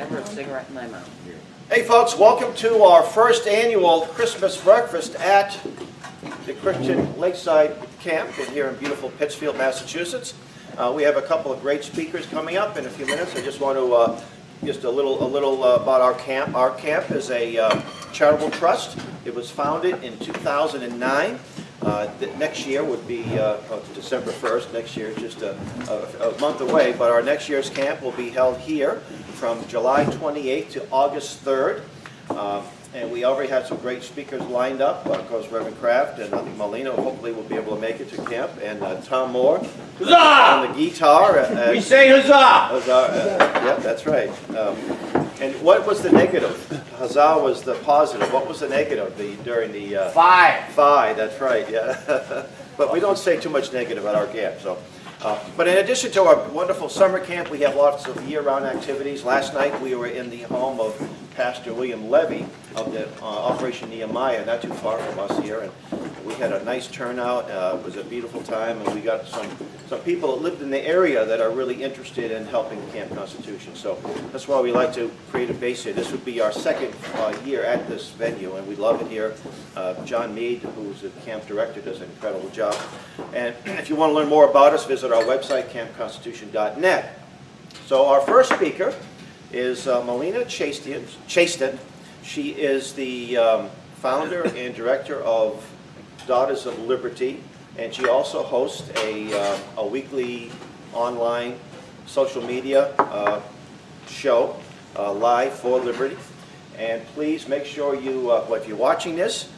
Never a cigarette in my mouth. Hey folks, welcome to our first annual Christmas breakfast at the Chrisitian Lakeside camp here in beautiful Pittsfield, Massachusetts. We have a couple of great speakers coming up in a few minutes. I just want to just a little about our camp. Our camp is a charitable trust. It was founded in 2009. Next year would be December 1st. Next year is just a month away, but our next year's camp will be held here from July 28th to August 3rd. And we already have some great speakers lined up. Of course, Reverend Kraft and Malena hopefully will be able to make it to camp. And Tom Moore on the guitar. We say huzzah! Huzzah! Yeah, that's right. And what was the negative? Huzzah was the positive. What was the negative during the... Phi, that's right, yeah. But we don't say too much negative at our camp. So, but in addition to our wonderful summer camp, we have lots of year-round activities. Last night we were in the home of Pastor William Levy of the Operation Nehemiah, not too far from us here. And we had a nice turnout. It was a beautiful time, and we got some people that lived in the area that are really interested in helping Camp Constitution. So that's why we like to create a base here. This would be our second year at this venue, and we love it here. John Mead, who's the camp director, does an incredible job. And if you want to learn more about us, visit our website, campconstitution.net. So our first speaker is Malena Chastian. She is the founder and director of Daughters of Liberty, and she also hosts a weekly online social media show, Live for Liberty. And please make sure you, if you're watching this,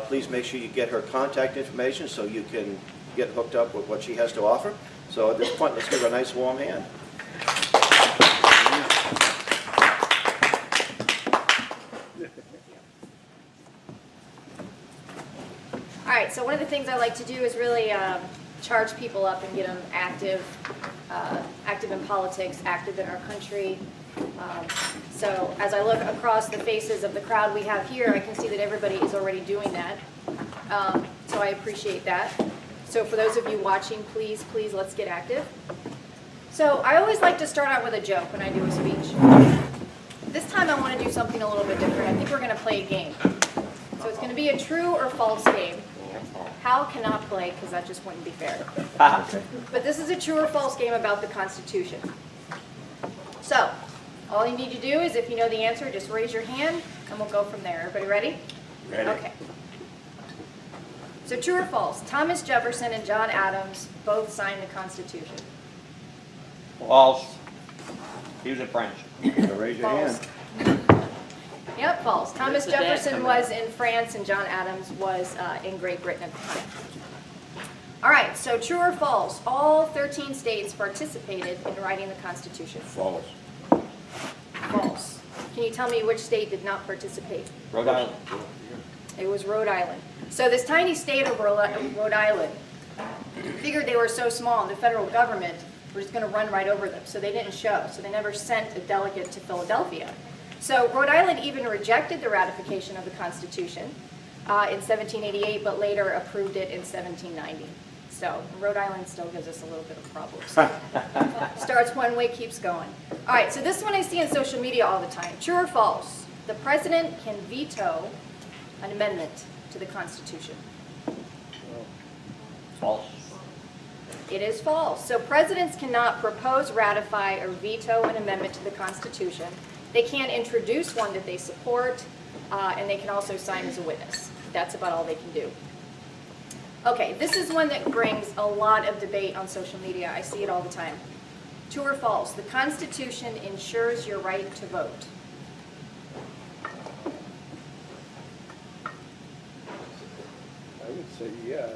please make sure you get her contact information so you can get hooked up with what she has to offer. So at this point, let's give her a nice warm hand. All right, so one of the things I like to do is really charge people up and get them active in politics, active in our country. So as I look across the faces of the crowd we have here, I can see that everybody is already doing that. So I appreciate that. So for those of you watching, please, let's get active. So I always like to start out with a joke when I do a speech. This time I want to do something a little bit different. I think we're going to play a game. So it's going to be a true or false game. Hal cannot play because that just wouldn't be fair. But this is a true or false game about the Constitution. So all you need to do is, if you know the answer, just raise your hand and we'll go from there. Everybody ready? Ready. Okay. So true or false, Thomas Jefferson and John Adams both signed the Constitution. False. He was a French. Raise your False. hand. Yep, false. Thomas Where's the dad Jefferson coming? was in France and John Adams was in Great Britain at the time. All right, so true or false, all 13 states participated in writing the Constitution. False. False. Can you tell me which state did not participate? Rhode Island. It was Rhode Island. So this tiny state of Rhode Island figured they were so small and the federal government were just going to run right over them. So they didn't show. So they never sent a delegate to Philadelphia. So Rhode Island even rejected the ratification of the Constitution in 1788, but later approved it in 1790. So Rhode Island still gives us a little bit of problems. Starts one way, keeps going. All right, so this one I see on social media all the time. True or false? The president can veto an amendment to the Constitution. False. It is false. So presidents cannot propose, ratify, or veto an amendment to the Constitution. They can't introduce one that they support, and they can also sign as a witness. That's about all they can do. Okay, this is one that brings a lot of debate on social media. I see it all the time. True or false? The Constitution ensures your right to vote. I would say yes.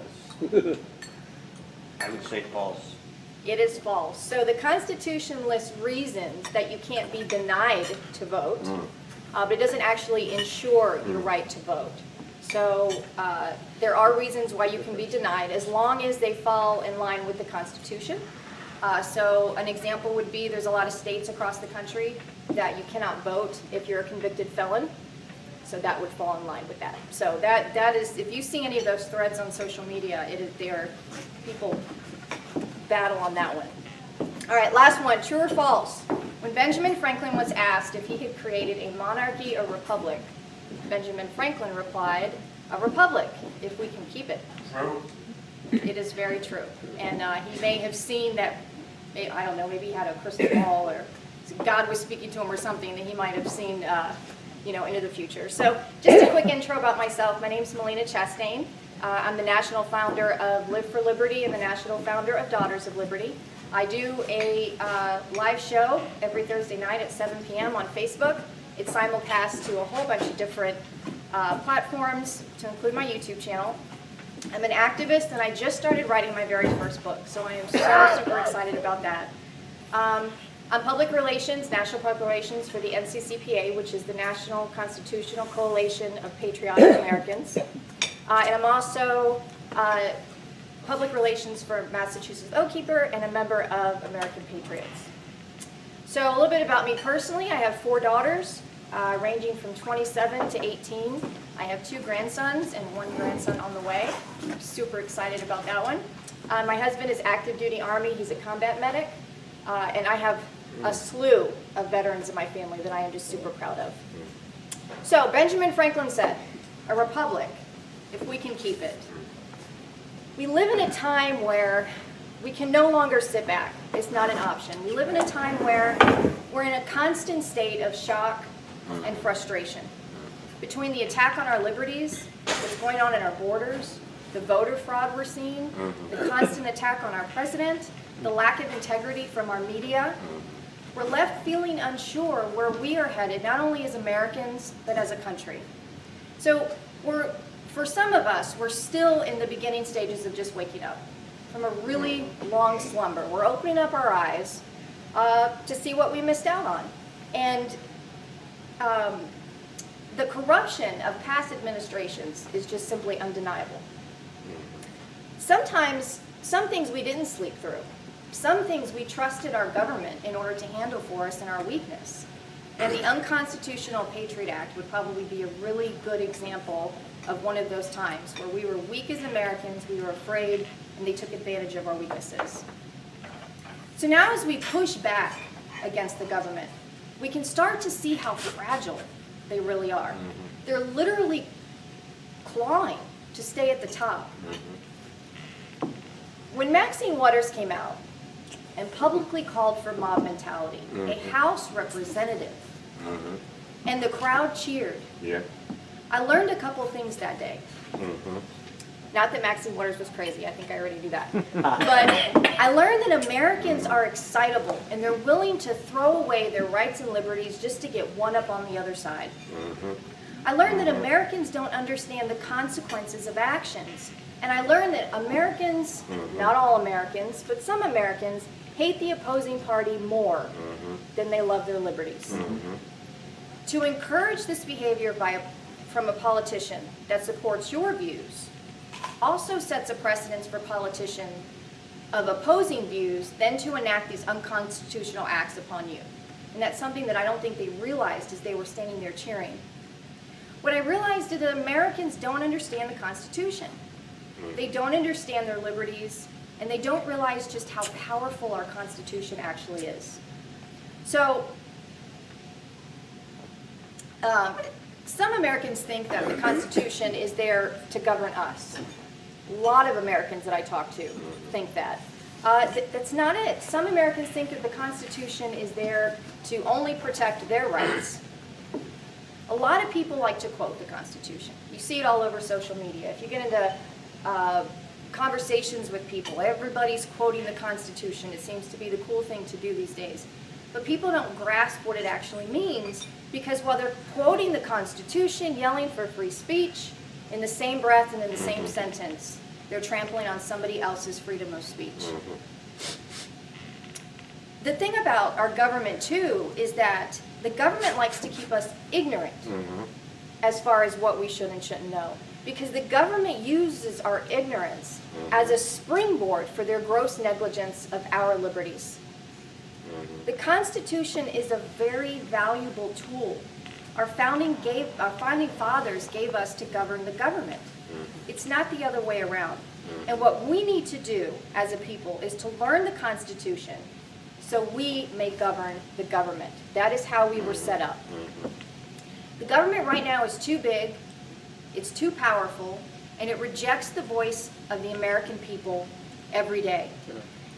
I would say false. It is false. So the Constitution lists reasons that you can't be denied to vote, but it doesn't actually ensure your right to vote. So there are reasons why you can be denied as long as they fall in line with the Constitution. So an example would be there's a lot of states across the country that you cannot vote if you're a convicted felon. So that would fall in line with that. So that is, if you see any of those threads on social media, people battle on that one. All right, last one, true or false? When Benjamin Franklin was asked if he had created a monarchy or republic, Benjamin Franklin replied, "A republic, if we can keep it." True. It is very true. And he may have seen that, I don't know, maybe he had a crystal ball or God was speaking to him or something that he might have seen, into the future. So just a quick intro about myself. My name is Malena Chastian. I'm the national founder of Live for Liberty and the national founder of Daughters of Liberty. I do a live show every Thursday night at 7 p.m. on Facebook. It's simulcast to a whole bunch of different platforms, to include my YouTube channel. I'm an activist, and I just started writing my very first book, so I am so super excited about that. I'm public relations, national public relations for the NCCPA, which is the National Constitutional Coalition of Patriotic Americans. And I'm also public relations for Massachusetts Oath Keeper and a member of American Patriots. So a little bit about me personally. I have 4 daughters, ranging from 27 to 18. I have 2 grandsons and 1 grandson on the way. I'm super excited about that one. My husband is active duty Army. He's a combat medic. And I have a slew of veterans in my family that I am just super proud of. So Benjamin Franklin said, "A republic, if we can keep it." We live in a time where we can no longer sit back. It's not an option. We live in a time where we're in a constant state of shock and frustration. Between the attack on our liberties, what's going on at our borders, the voter fraud we're seeing, the constant attack on our president, the lack of integrity from our media, we're left feeling unsure where we are headed, not only as Americans, but as a country. So for some of us, we're still in the beginning stages of just waking up from a really long slumber. We're opening up our eyes to see what we missed out on. And the corruption of past administrations is just simply undeniable. Sometimes, some things we didn't sleep through. Some things we trusted our government in order to handle for us in our weakness. And the Unconstitutional Patriot Act would probably be a really good example of one of those times where we were weak as Americans, we were afraid, and they took advantage of our weaknesses. So now as we push back against the government, we can start to see how fragile they really are. They're literally clawing to stay at the top. When Maxine Waters came out and publicly called for mob mentality, a House representative, and the crowd cheered, I learned a couple things that day. Not that Maxine Waters was crazy, I think I already knew that. But I learned that Americans are excitable and they're willing to throw away their rights and liberties just to get one up on the other side. I learned that Americans don't understand the consequences of actions. And I learned that Americans, not all Americans, but some Americans, hate the opposing party more than they love their liberties. To encourage this behavior from a politician that supports your views also sets a precedence for politicians of opposing views then to enact these unconstitutional acts upon you. And that's something that I don't think they realized as they were standing there cheering. What I realized is that Americans don't understand the Constitution. They don't understand their liberties, and they don't realize just how powerful our Constitution actually is. So, some Americans think that the Constitution is there to govern us. A lot of Americans that I talk to think that. That's not it. Some Americans think that the Constitution is there to only protect their rights. A lot of people like to quote the Constitution. You see it all over social media. If you get into conversations with people, everybody's quoting the Constitution. It seems to be the cool thing to do these days. But people don't grasp what it actually means, because while they're quoting the Constitution, yelling for free speech, in the same breath and in the same sentence, they're trampling on somebody else's freedom of speech. The thing about our government, too, is that the government likes to keep us ignorant as far as what we should and shouldn't know. Because the government uses our ignorance as a springboard for their gross negligence of our liberties. The Constitution is a very valuable tool. Our founding fathers gave us to govern the government. It's not the other way around. And what we need to do as a people is to learn the Constitution, so we may govern the government. That is how we were set up. The government right now is too big, it's too powerful, and it rejects the voice of the American people every day.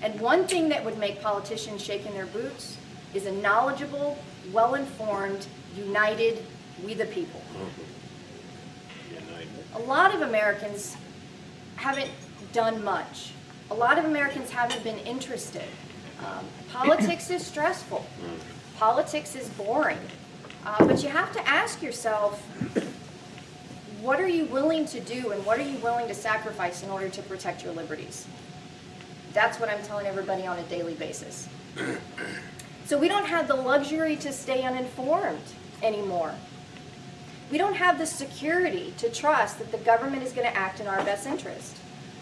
And one thing that would make politicians shake in their boots is a knowledgeable, well-informed, united, we the people. A lot of Americans haven't done much. A lot of Americans haven't been interested. Politics is stressful. Politics is boring. But you have to ask yourself, what are you willing to do and what are you willing to sacrifice in order to protect your liberties? That's what I'm telling everybody on a daily basis. So we don't have the luxury to stay uninformed anymore. We don't have the security to trust that the government is going to act in our best interest.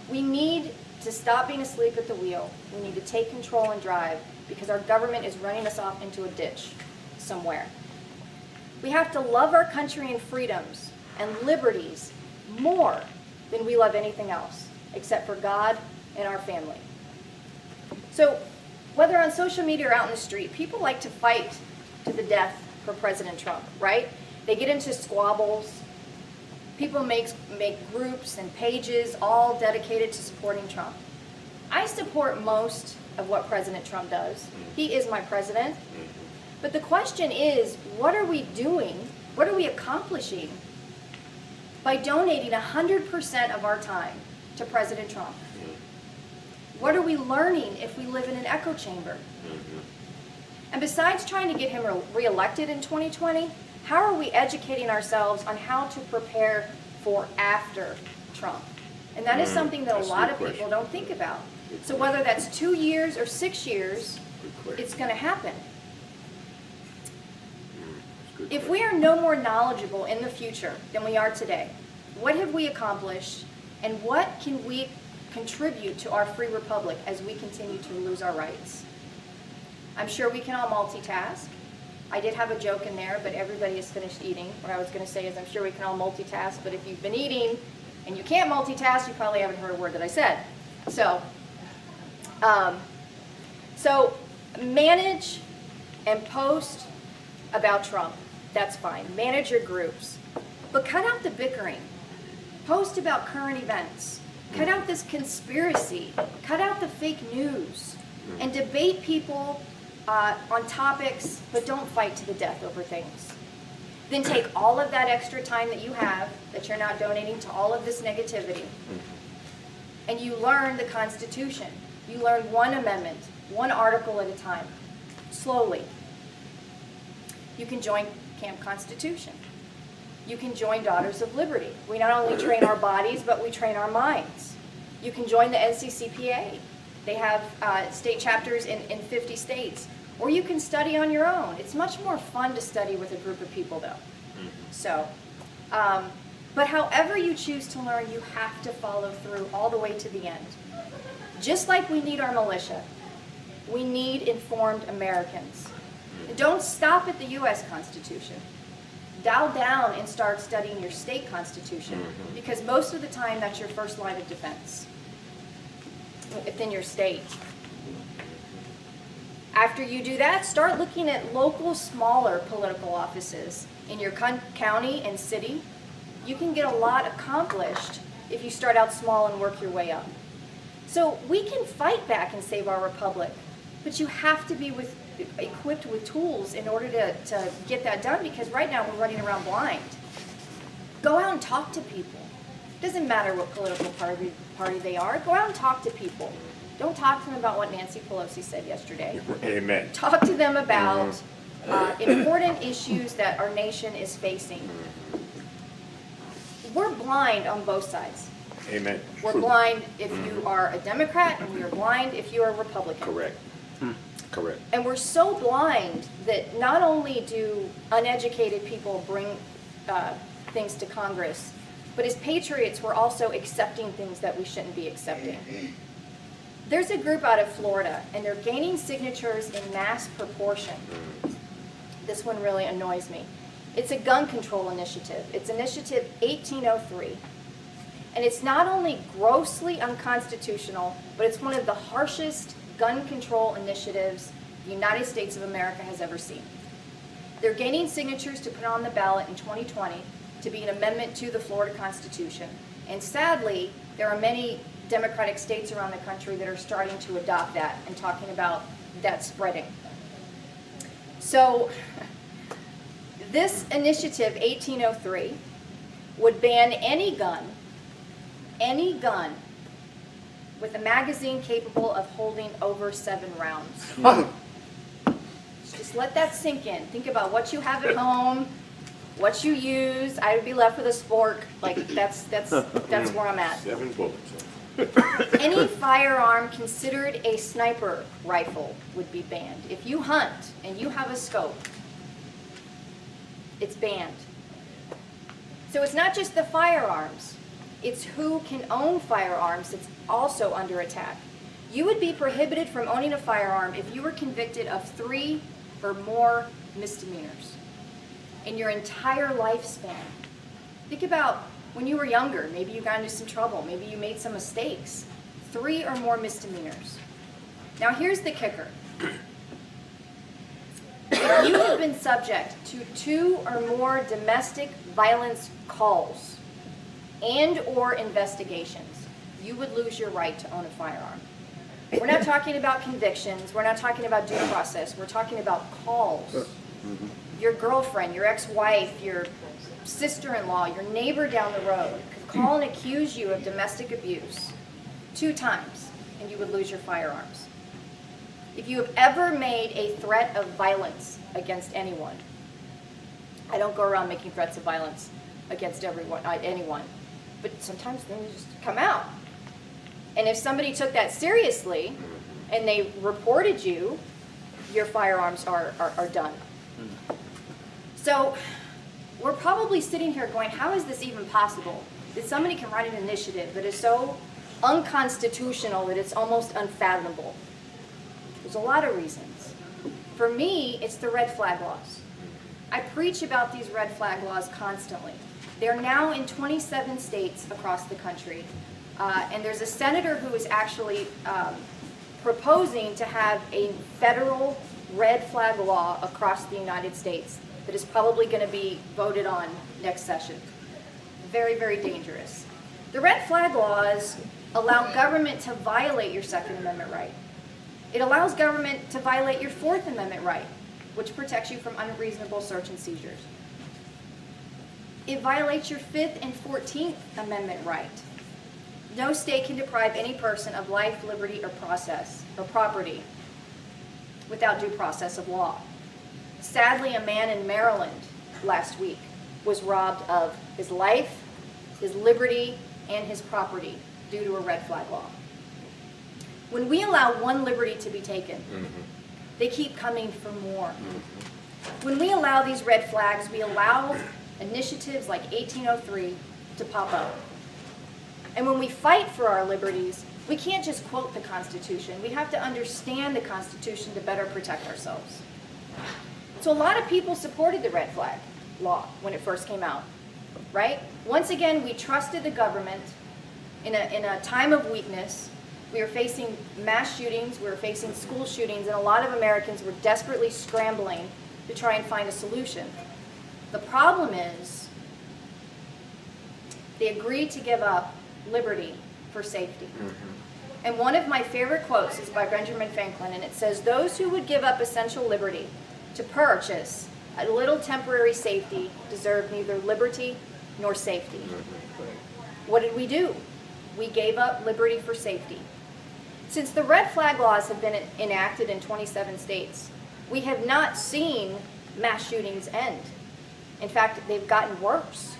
We need to stop being asleep at the wheel. We need to take control and drive because our government is running us off into a ditch somewhere. We have to love our country and freedoms and liberties more than we love anything else, except for God and our family. So whether on social media or out in the street, people like to fight to the death for President Trump, right? They get into squabbles. People make groups and pages all dedicated to supporting Trump. I support most of what President Trump does. He is my president. But the question is, what are we doing? What are we accomplishing by donating 100% of our time to President Trump? What are we learning if we live in an echo chamber? And besides trying to get him reelected in 2020, how are we educating ourselves on how to prepare for after Trump? And that is something that a lot of people don't think about. So whether that's 2 years or 6 years, it's going to happen. If we are no more knowledgeable in the future than we are today, what have we accomplished and what can we contribute to our free republic as we continue to lose our rights? I'm sure we can all multitask. I did have a joke in there, but everybody has finished eating. What I was going to say is I'm sure we can all multitask, but if you've been eating and you can't multitask, you probably haven't heard a word that I said. So manage and post about Trump. That's fine. Manage your groups. But cut out the bickering. Post about current events. Cut out this conspiracy. Cut out the fake news. And debate people on topics, but don't fight to the death over things. Then take all of that extra time that you have, that you're not donating to all of this negativity, and you learn the Constitution. You learn one amendment, one article at a time, slowly. You can join Camp Constitution. You can join Daughters of Liberty. We not only train our bodies, but we train our minds. You can join the NCCPA. They have state chapters in 50 states. Or you can study on your own. It's much more fun to study with a group of people, though. So, but however you choose to learn, you have to follow through all the way to the end. Just like we need our militia, we need informed Americans. And don't stop at the U.S. Constitution. Dial down and start studying your state constitution, because most of the time that's your first line of defense within your state. After you do that, start looking at local, smaller political offices in your county and city. You can get a lot accomplished if you start out small and work your way up. So we can fight back and save our republic, but you have to be equipped with tools in order to get that done, because right now we're running around blind. Go out and talk to people. It doesn't matter what political party they are. Go out and talk to people. Don't talk to them about what Nancy Pelosi said yesterday. Amen. Talk to them about important issues that our nation is facing. We're blind on both sides. Amen. We're blind if you are a Democrat, and we are blind if you are a Republican. Correct. Correct. And we're so blind that not only do uneducated people bring things to Congress, but as patriots, we're also accepting things that we shouldn't be accepting. There's a group out of Florida, and they're gaining signatures in mass proportion. This one really annoys me. It's a gun control initiative. It's Initiative 1803. And it's not only grossly unconstitutional, but it's one of the harshest gun control initiatives the United States of America has ever seen. They're gaining signatures to put on the ballot in 2020 to be an amendment to the Florida Constitution. And sadly, there are many Democratic states around the country that are starting to adopt that and talking about that spreading. So this initiative, 1803, would ban any gun with a magazine capable of holding over 7 rounds. Just let that sink in. Think about what you have at home, what you use. I would be left with a spork. Like that's where I'm at. 7 bullets. Any firearm considered a sniper rifle would be banned. If you hunt and you have a scope, it's banned. So it's not just the firearms, it's who can own firearms that's also under attack. You would be prohibited from owning a firearm if you were convicted of 3 or more misdemeanors in your entire lifespan. Think about when you were younger, maybe you got into some trouble, maybe you made some mistakes. 3 or more misdemeanors. Now here's the kicker. If you have been subject to 2 or more domestic violence calls and or investigations, you would lose your right to own a firearm. We're not talking about convictions, we're not talking about due process, we're talking about calls. Your girlfriend, your ex-wife, your sister-in-law, your neighbor down the road could call and accuse you of domestic abuse 2 times and you would lose your firearms. If you have ever made a threat of violence against anyone, I don't go around making threats of violence against anyone, but sometimes things just come out. And if somebody took that seriously and they reported you, your firearms are done. So we're probably sitting here going, how is this even possible? That somebody can write an initiative that is so unconstitutional that it's almost unfathomable. There's a lot of reasons. For me, it's the red flag laws. I preach about these red flag laws constantly. They're now in 27 states across the country. And there's a senator who is actually proposing to have a federal red flag law across the United States that is probably going to be voted on next session. Very, very dangerous. The red flag laws allow government to violate your Second Amendment right. It allows government to violate your Fourth Amendment right, which protects you from unreasonable search and seizures. It violates your Fifth and 14th Amendment right. No state can deprive any person of life, liberty, or property without due process of law. Sadly, a man in Maryland last week was robbed of his life, his liberty, and his property due to a red flag law. When we allow one liberty to be taken, they keep coming for more. When we allow these red flags, we allow initiatives like 1803 to pop up. And when we fight for our liberties, we can't just quote the Constitution. We have to understand the Constitution to better protect ourselves. So a lot of people supported the red flag law when it first came out, right? Once again, we trusted the government in a time of weakness. We were facing mass shootings, we were facing school shootings, and a lot of Americans were desperately scrambling to try and find a solution. The problem is they agreed to give up liberty for safety. And one of my favorite quotes is by Benjamin Franklin, and it says, "Those who would give up essential liberty to purchase a little temporary safety deserve neither liberty nor safety." What did we do? We gave up liberty for safety. Since the red flag laws have been enacted in 27 states, we have not seen mass shootings end. In fact, they've gotten worse.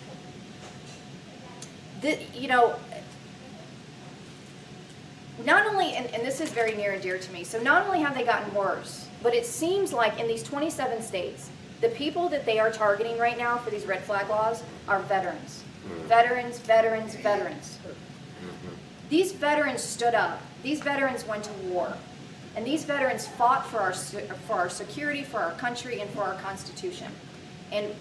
Not only, and this is very near and dear to me, so not only have they gotten worse, but it seems like in these 27 states, the people that they are targeting right now for these red flag laws are veterans. Veterans, veterans, veterans. These veterans stood up. These veterans went to war. And these veterans fought for our security, for our country, and for our Constitution. And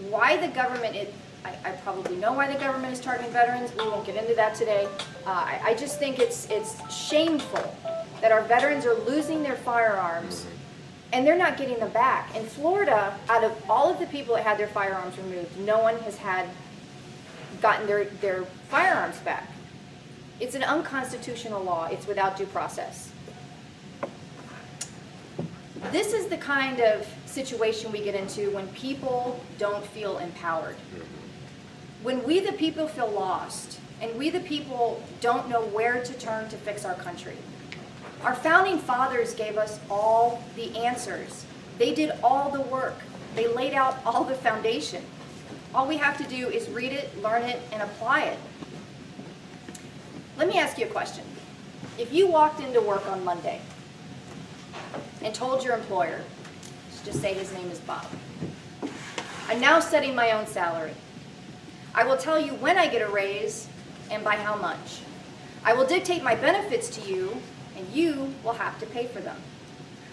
why the government, I probably know why the government is targeting veterans. We won't get into that today. I just think it's shameful that our veterans are losing their firearms and they're not getting them back. In Florida, out of all of the people that had their firearms removed, no one has gotten their firearms back. It's an unconstitutional law. It's without due process. This is the kind of situation we get into when people don't feel empowered. When we the people feel lost, and we the people don't know where to turn to fix our country. Our founding fathers gave us all the answers. They did all the work. They laid out all the foundation. All we have to do is read it, learn it, and apply it. Let me ask you a question. If you walked into work on Monday and told your employer, let's just say his name is Bob, I'm now setting my own salary. I will tell you when I get a raise and by how much. I will dictate my benefits to you, and you will have to pay for them.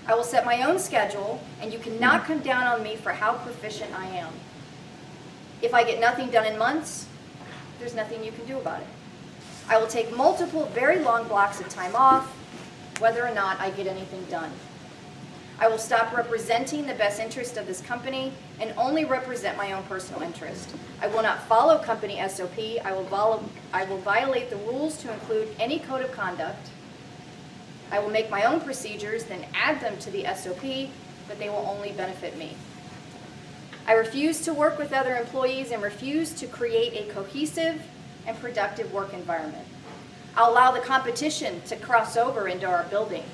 I will set my own schedule, and you cannot come down on me for how proficient I am. If I get nothing done in months, there's nothing you can do about it. I will take multiple very long blocks of time off, whether or not I get anything done. I will stop representing the best interest of this company and only represent my own personal interest. I will not follow company SOP. I will violate the rules to include any code of conduct. I will make my own procedures, then add them to the SOP, but they will only benefit me. I refuse to work with other employees and refuse to create a cohesive and productive work environment. I'll allow the competition to cross over into our building,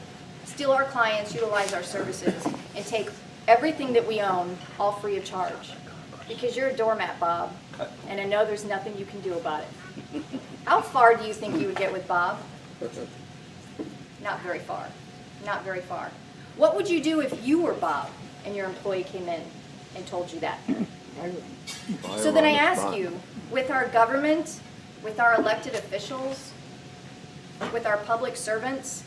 steal our clients, utilize our services, and take everything that we own, all free of charge. Because you're a doormat, Bob, and I know there's nothing you can do about it. How far do you think you would get with Bob? Not very far. Not very far. What would you do if you were Bob and your employee came in and told you that? So then I ask you, with our government, with our elected officials, with our public servants,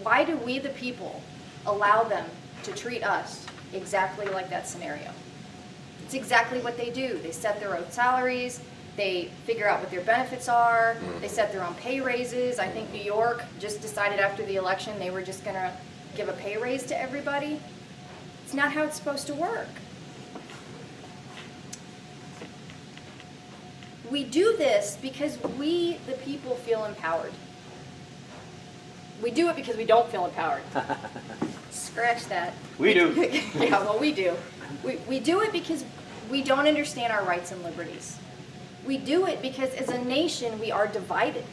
why do we the people allow them to treat us exactly like that scenario? It's exactly what they do. They set their own salaries, they figure out what their benefits are, they set their own pay raises. I think New York just decided after the election they were just going to give a pay raise to everybody. It's not how it's supposed to work. We do this because we, the people, feel empowered. We do it because we don't feel empowered. Scratch that. We do. Yeah, well, we do. We do it because we don't understand our rights and liberties. We do it because as a nation we are divided.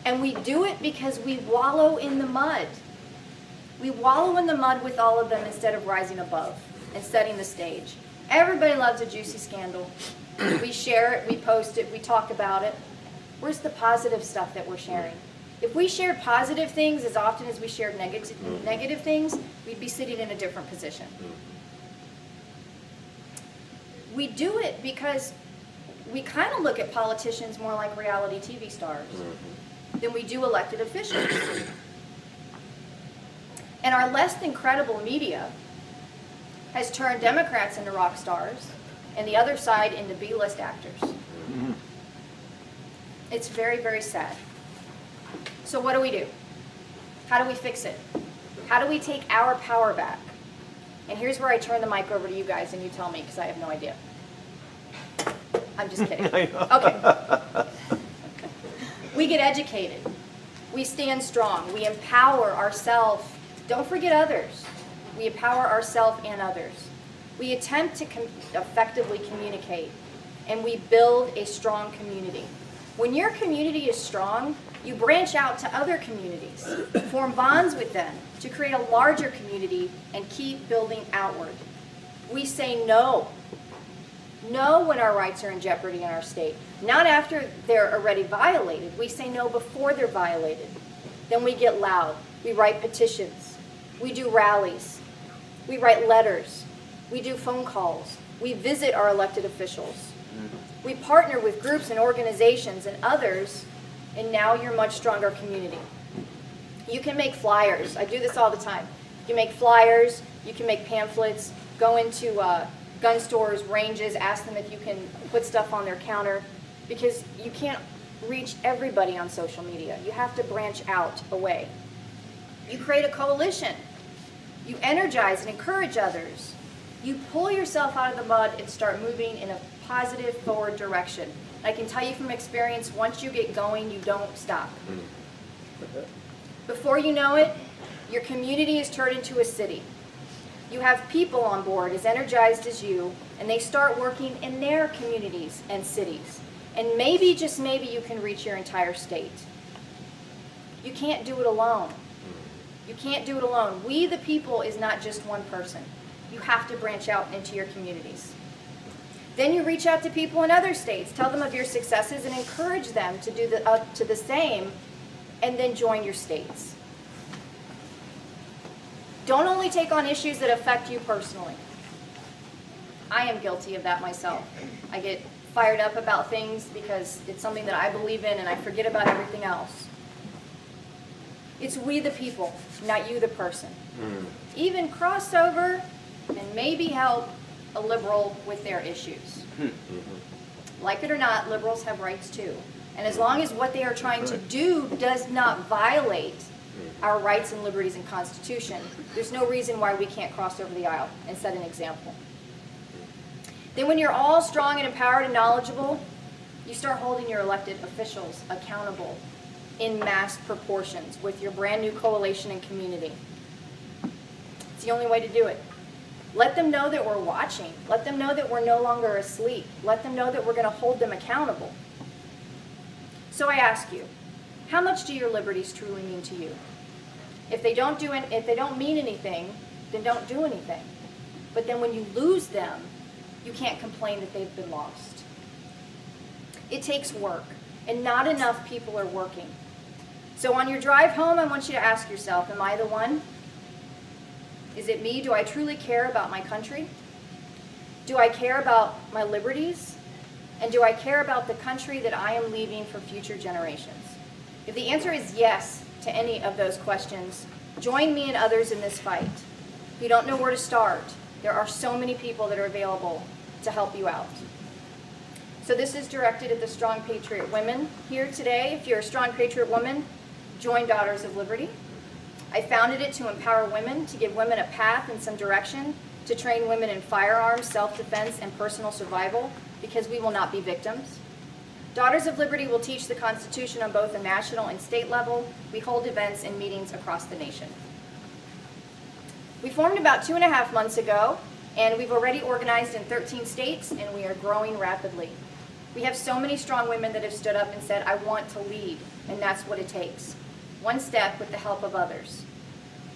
And we do it because we wallow in the mud. We wallow in the mud with all of them instead of rising above and setting the stage. Everybody loves a juicy scandal. We share it, we post it, we talk about it. Where's the positive stuff that we're sharing? If we shared positive things as often as we shared negative things, we'd be sitting in a different position. We do it because we kind of look at politicians more like reality TV stars than we do elected officials. And our less than credible media has turned Democrats into rock stars and the other side into B-list actors. It's very, very sad. So what do? How do we fix it? How do we take our power back? And here's where I turn the mic over to you guys and you tell me, because I have no idea. I'm just kidding. Okay. We get educated. We stand strong. We empower ourselves. Don't forget others. We empower ourselves and others. We attempt to effectively communicate, and we build a strong community. When your community is strong, you branch out to other communities, form bonds with them to create a larger community and keep building outward. We say no. No when our rights are in jeopardy in our state. Not after they're already violated. We say no before they're violated. Then we get loud. We write petitions. We do rallies. We write letters. We do phone calls. We visit our elected officials. We partner with groups and organizations and others, and now you're a much stronger community. You can make flyers. I do this all the time. You can make flyers. You can make pamphlets. Go into gun stores, ranges, ask them if you can put stuff on their counter, because you can't reach everybody on social media. You have to branch out away. You create a coalition. You energize and encourage others. You pull yourself out of the mud and start moving in a positive forward direction. I can tell you from experience, once you get going, you don't stop. Before you know it, your community is turned into a city. You have people on board as energized as you, and they start working in their communities and cities. And maybe, just maybe, you can reach your entire state. You can't do it alone. You can't do it alone. We the people is not just one person. You have to branch out into your communities. Then you reach out to people in other states, tell them of your successes, and encourage them to do the same, and then join your states. Don't only take on issues that affect you personally. I am guilty of that myself. I get fired up about things because it's something that I believe in and I forget about everything else. It's we the people, not you the person. Even cross over and maybe help a liberal with their issues. Like it or not, liberals have rights too. And as long as what they are trying to do does not violate our rights and liberties and Constitution, there's no reason why we can't cross over the aisle and set an example. Then when you're all strong and empowered and knowledgeable, you start holding your elected officials accountable in mass proportions with your brand new coalition and community. It's the only way to do it. Let them know that we're watching. Let them know that we're no longer asleep. Let them know that we're going to hold them accountable. So I ask you, how much do your liberties truly mean to you? If they don't mean anything, then don't do anything. But then when you lose them, you can't complain that they've been lost. It takes work, and not enough people are working. So on your drive home, I want you to ask yourself, am I the one? Is it me? Do I truly care about my country? Do I care about my liberties? And do I care about the country that I am leaving for future generations? If the answer is yes to any of those questions, join me and others in this fight. If you don't know where to start, there are so many people that are available to help you out. So this is directed at the Strong Patriot women here today. If you're a Strong Patriot woman, join Daughters of Liberty. I founded it to empower women, to give women a path and some direction, to train women in firearms, self-defense, and personal survival, because we will not be victims. Daughters of Liberty will teach the Constitution on both a national and state level. We hold events and meetings across the nation. We formed about 2.5 months ago, and we've already organized in 13 states, and we are growing rapidly. We have so many strong women that have stood up and said, I want to lead, and that's what it takes. One step with the help of others.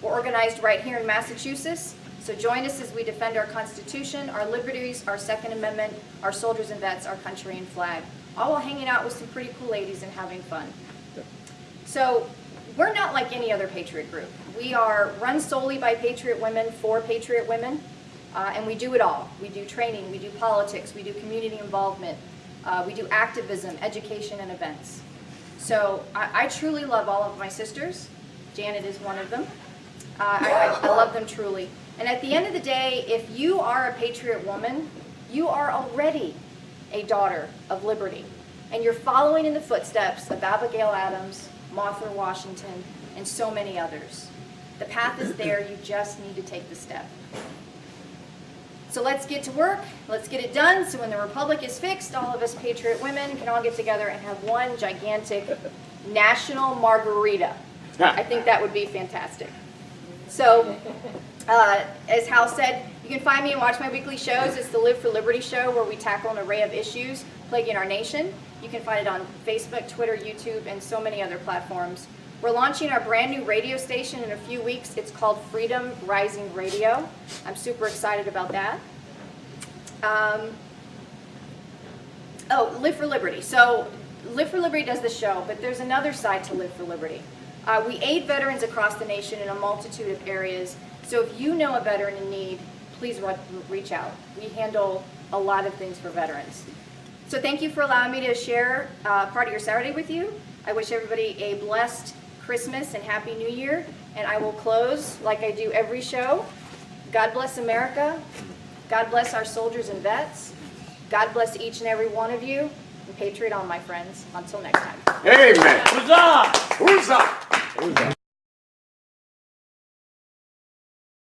We're organized right here in Massachusetts, so join us as we defend our Constitution, our liberties, our Second Amendment, our soldiers and vets, our country and flag, all while hanging out with some pretty cool ladies and having fun. So we're not like any other Patriot group. We are run solely by Patriot women for Patriot women, and we do it all. We do training, we do politics, we do community involvement, we do activism, education, and events. So I truly love all of my sisters. Janet is one of them. I love them truly. And at the end of the day, if you are a Patriot woman, you are already a daughter of liberty. And you're following in the footsteps of Abigail Adams, Martha Washington, and so many others. The path is there, you just need to take the step. So let's get to work, let's get it done, so when the Republic is fixed, all of us Patriot women can all get together and have one gigantic national margarita. I think that would be fantastic. So, as Hal said, you can find me and watch my weekly shows. It's the Live for Liberty show, where we tackle an array of issues plaguing our nation. You can find it on Facebook, Twitter, YouTube, and so many other platforms. We're launching our brand new radio station in a few weeks. It's called Freedom Rising Radio. I'm super excited about that. Live for Liberty. So Live for Liberty does the show, but there's another side to Live for Liberty. We aid veterans across the nation in a multitude of areas. So if you know a veteran in need, please reach out. We handle a lot of things for veterans. So thank you for allowing me to share part of your Saturday with you. I wish everybody a blessed Christmas and Happy New Year. And I will close like I do every show. God bless America. God bless our soldiers and vets. God bless each and every one of you. And Patriot on, my friends. Until next time. Amen. Huzzah! Who's up?